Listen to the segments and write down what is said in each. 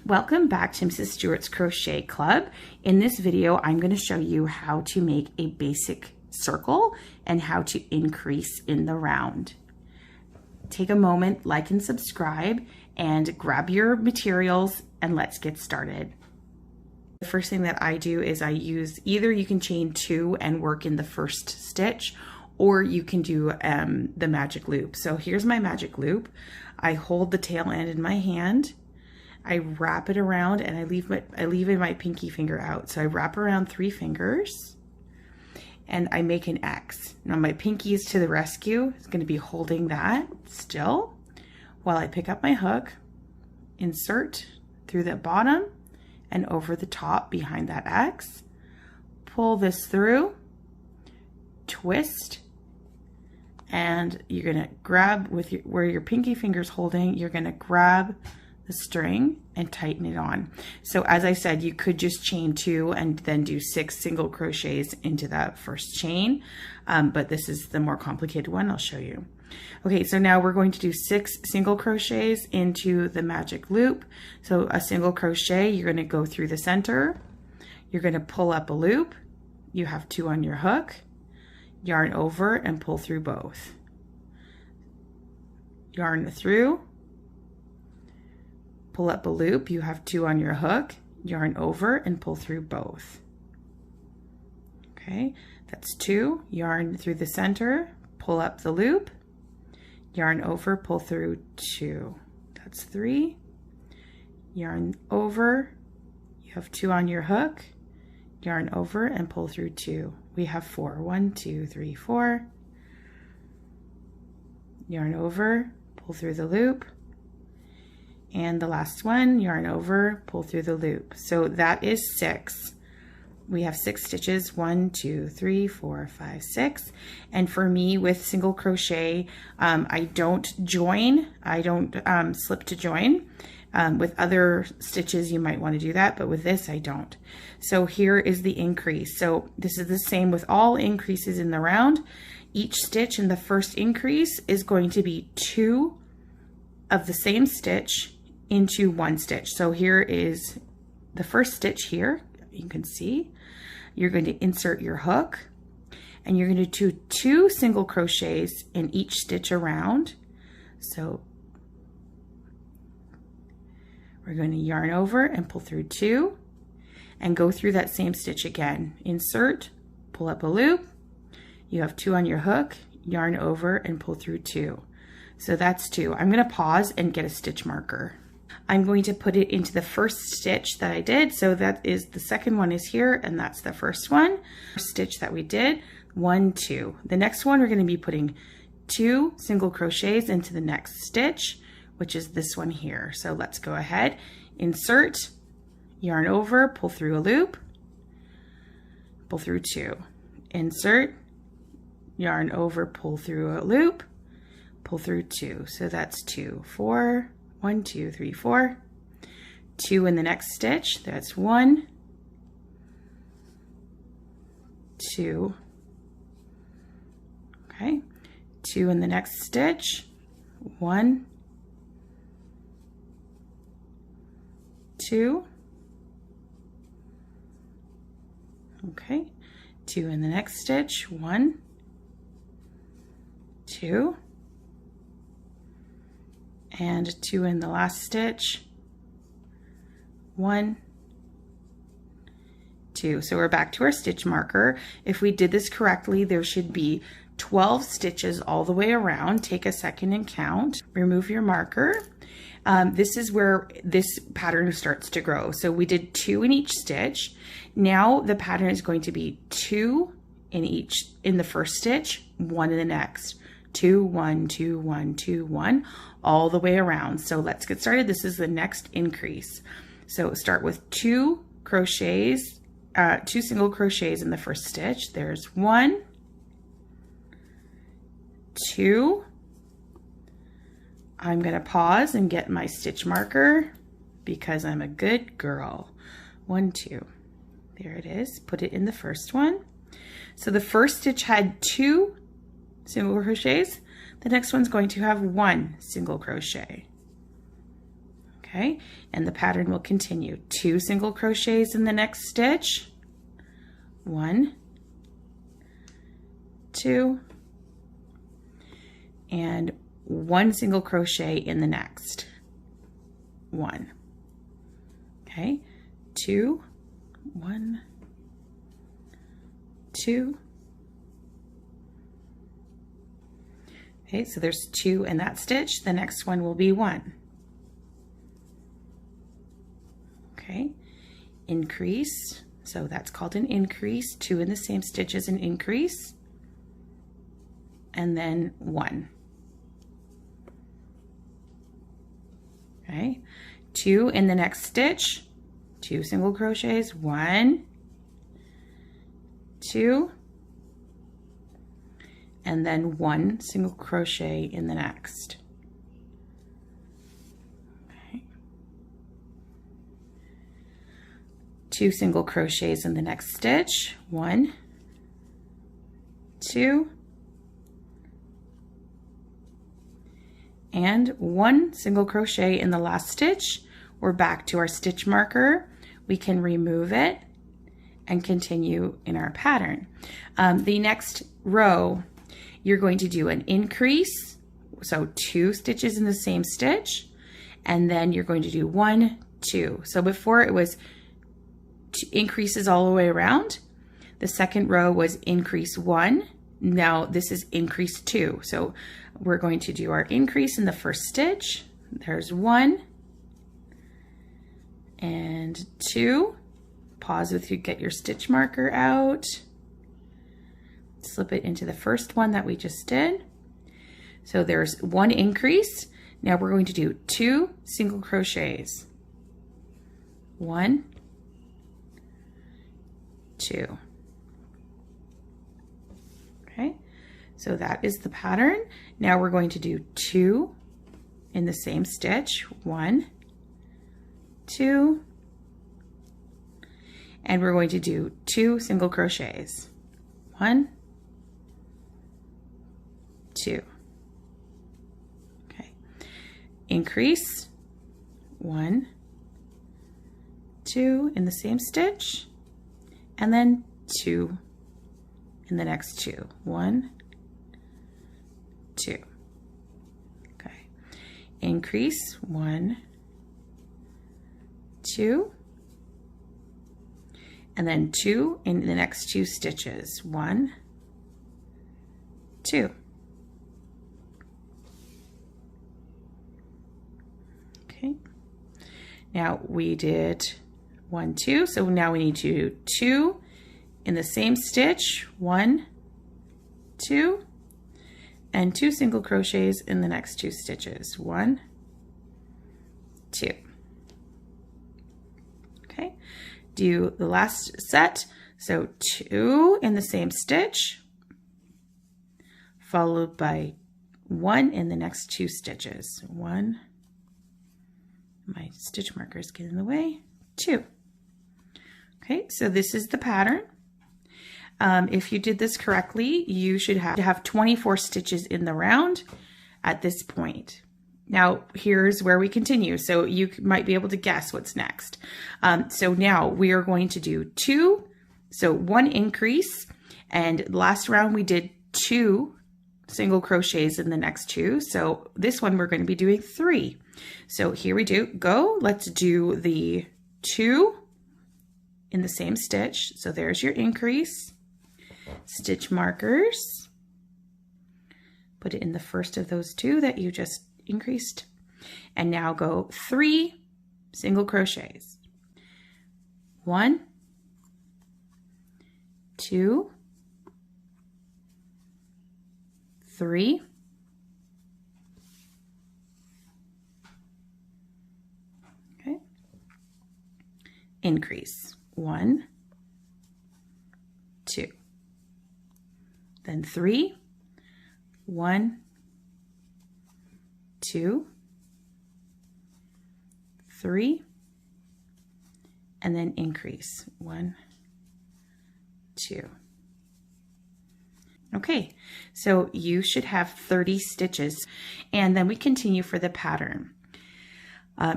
Welcome back to Mrs. Stewart's Crochet Club. In this video, I'm going to show you how to make a basic circle and how to increase in the round. Take a moment, like and subscribe, and grab your materials and let's get started. The first thing that I do is I use either you can chain 2 and work in the first stitch, or you can do the magic loop. So here's my magic loop. I hold the tail end in my hand. I wrap it around and I leave my pinky finger out. So I wrap around 3 fingers and I make an X. Now my pinky is to the rescue. It's going to be holding that still while I pick up my hook, insert through the bottom and over the top behind that X, pull this through, twist, and you're going to grab with where your pinky finger's holding, you're going to grab the string and tighten it on. So as I said, you could just chain 2 and then do 6 single crochets into that first chain, but this is the more complicated one. I'll show you. Okay, so now we're going to do 6 single crochets into the magic loop. So a single crochet, you're going to go through the center, you're going to pull up a loop, you have 2 on your hook, yarn over and pull through both, yarn through, pull up a loop, you have 2 on your hook, yarn over and pull through both. Okay, that's 2, yarn through the center, pull up the loop, yarn over, pull through 2. That's 3, yarn over, you have 2 on your hook, yarn over and pull through 2. We have 4, 1, 2, 3, 4, yarn over, pull through the loop, and the last one, yarn over, pull through the loop. So that is 6. We have 6 stitches, 1, 2, 3, 4, 5, 6. And for me with single crochet, I don't join, I don't slip to join. With other stitches, you might want to do that, but with this, I don't. So here is the increase. So this is the same with all increases in the round. Each stitch in the first increase is going to be 2 of the same stitch into 1 stitch. So here is the first stitch here. You can see you're going to insert your hook and you're going to do 2 single crochets in each stitch around. So we're going to yarn over and pull through 2 and go through that same stitch again. Insert, pull up a loop, you have 2 on your hook, yarn over and pull through 2. So that's 2. I'm going to pause and get a stitch marker. I'm going to put it into the first stitch that I did. So that is the second one is here and that's the first one. Stitch that we did, 1, 2. The next one we're going to be putting 2 single crochets into the next stitch, which is this one here. So let's go ahead, insert, yarn over, pull through a loop, pull through 2. Insert, yarn over, pull through a loop, pull through 2. So that's 2, 4, 1, 2, 3, 4, 2 in the next stitch, that's 1, 2, okay, 2 in the next stitch, 1, 2, okay, 2 in the next stitch, 1, 2, and 2 in the last stitch, 1, 2. So we're back to our stitch marker. If we did this correctly, there should be 12 stitches all the way around. Take a second and count. Remove your marker. This is where this pattern starts to grow. So we did 2 in each stitch. Now the pattern is going to be 2 in the first stitch, 1 in the next. 2, 1, 2, 1, 2, 1, all the way around. So let's get started. This is the next increase. So start with 2 crochets, 2 single crochets in the first stitch. There's 1, 2. I'm going to pause and get my stitch marker because I'm a good girl. 1, 2. There it is. Put it in the first one. So the first stitch had 2 single crochets. The next one's going to have 1 single crochet. Okay. Okay, and the pattern will continue. 2 single crochets in the next stitch. 1, 2, and 1 single crochet in the next. 1. Okay, 2, 1, 2. Okay, so there's 2 in that stitch. The next one will be 1. Okay, increase. So that's called an increase. 2 in the same stitch is an increase. And then 1. Okay, 2 in the next stitch. 2 single crochets. 1, 2. And then 1 single crochet in the next. Okay. 2 single crochets in the next stitch. 1, 2, and 1 single crochet in the last stitch. We're back to our stitch marker. We can remove it and continue in our pattern. The next row, you're going to do an increase, so 2 stitches in the same stitch, and then you're going to do 1, 2. So before it was increases all the way around. The second row was increase 1. Now this is increase 2. So we're going to do our increase in the first stitch. There's 1 and 2. Pause with you, get your stitch marker out. Slip it into the first one that we just did. So there's 1 increase. Now we're going to do 2 single crochets. 1, 2. Okay, so that is the pattern. Now we're going to do 2 in the same stitch. 1, 2, and we're going to do 2 single crochets. 1, 2. Okay, increase 1, 2 in the same stitch, and then 2 in the next 2. 1, 2. Okay, increase 1, 2, and then 2 in the next 2 stitches. 1, 2. Okay, now we did 1, 2, so now we need to do 2 in the same stitch. 1, 2, and 2 single crochets in the next 2 stitches. 1, 2. Okay, do the last set. So 2 in the same stitch, followed by 1 in the next 2 stitches. 1, my stitch markers get in the way. 2. Okay, so this is the pattern. If you did this correctly, you should have 24 stitches in the round at this point. Now, here's where we continue. So you might be able to guess what's next. So now we are going to do 2, so 1 increase, and last round we did 2 single crochets in the next 2. So this one we're going to be doing 3. So here we go. Let's do the 2 in the same stitch. So there's your increase. Stitch markers. Put it in the first of those 2 that you just increased. And now go 3 single crochets. 1, 2, 3, okay, increase 1, 2, then 3, 1, 2, 3, and then increase 1, 2. Okay, so you should have 30 stitches, and then we continue for the pattern.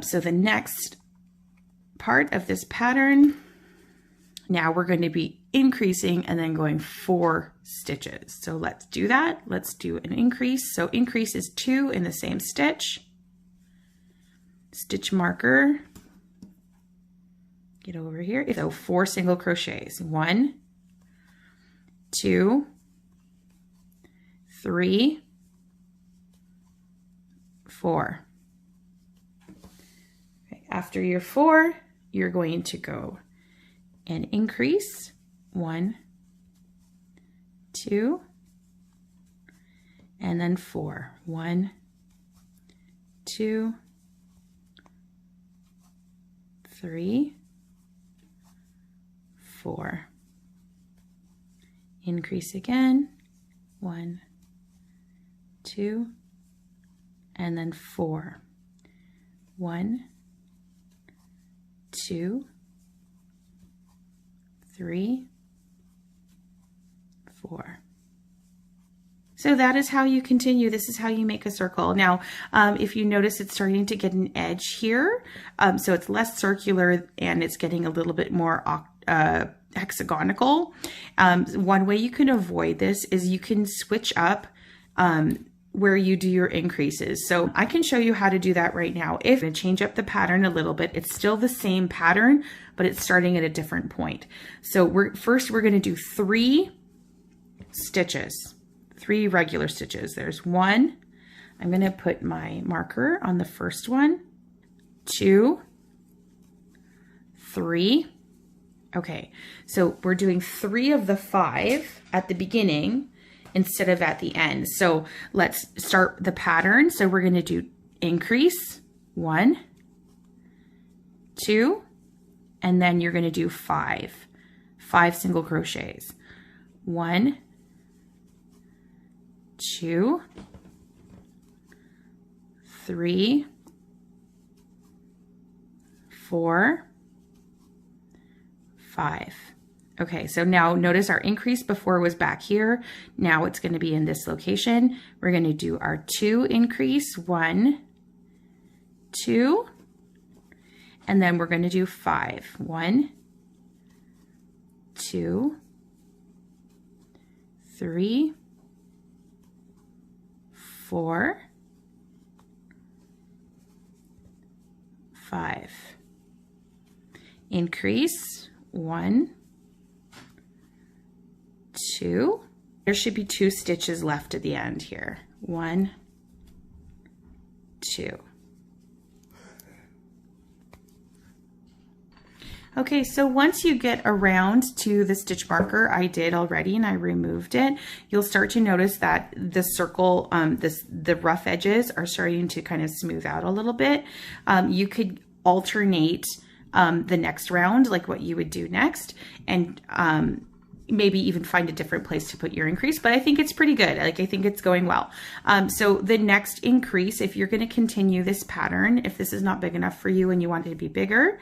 So the next part of this pattern, now we're going to be increasing and then going 4 stitches. So let's do that. Let's do an increase. So increase is 2 in the same stitch. Stitch marker. Get over here. So 4 single crochets. 1, 2, 3, 4. Okay. After your 4, you're going to go and increase 1, 2, and then 4. 1, 2, 3, 4. Increase again. 1, 2, and then 4. 1, 2, 3, 4. So that is how you continue. This is how you make a circle. Now, if you notice, it's starting to get an edge here. So it's less circular and it's getting a little bit more hexagonal. One way you can avoid this is you can switch up where you do your increases. So I can show you how to do that right now. If I change up the pattern a little bit, it's still the same pattern, but it's starting at a different point. So first we're going to do 3 stitches, 3 regular stitches. There's 1. I'm going to put my marker on the first one. 2, 3. Okay, so we're doing 3 of the 5 at the beginning instead of at the end. So let's start the pattern. So we're going to do increase 1, 2, and then you're going to do 5 single crochets. 1, 2, 3, 4, 5. Okay, so now notice our increase before was back here. Now it's going to be in this location. We're going to do our 2 increase, 1, 2, and then we're going to do 5. 1, 2, 3, 4, 5. Increase 1, 2. There should be 2 stitches left at the end here. 1, 2. Okay, so once you get around to the stitch marker, I did already and I removed it, you'll start to notice that the circle, the rough edges are starting to kind of smooth out a little bit. You could alternate the next round, like what you would do next, and maybe even find a different place to put your increase, but I think it's pretty good. Like, I think it's going well. So the next increase, if you're going to continue this pattern, if this is not big enough for you and you want it to be bigger,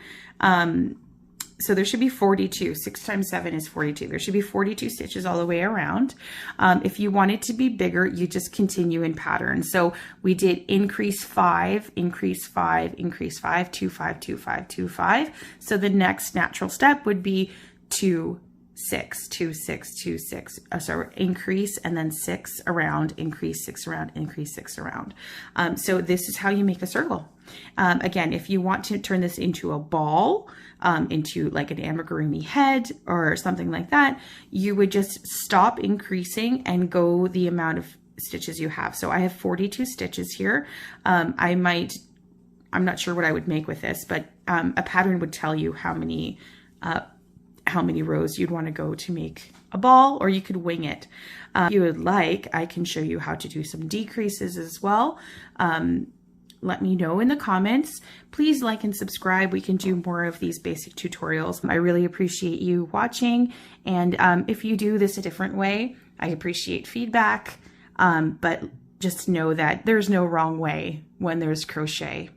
so there should be 42. 6 times 7 is 42. There should be 42 stitches all the way around. If you want it to be bigger, you just continue in pattern. So we did increase 5, increase 5, increase 5, 2, 5, 2, 5, 2, 5. So the next natural step would be 2, 6, 2, 6, 2, 6. So increase and then 6 around, increase 6 around, increase 6 around. So this is how you make a circle. Again, if you want to turn this into a ball, into like an amigurumi head or something like that, you would just stop increasing and go the amount of stitches you have. So I have 42 stitches here. I'm not sure what I would make with this, but a pattern would tell you how many rows you'd want to go to make a ball, or you could wing it. If you would like, I can show you how to do some decreases as well. Let me know in the comments. Please like and subscribe. We can do more of these basic tutorials. I really appreciate you watching. And if you do this a different way, I appreciate feedback. But just know that there's no wrong way when there's crochet.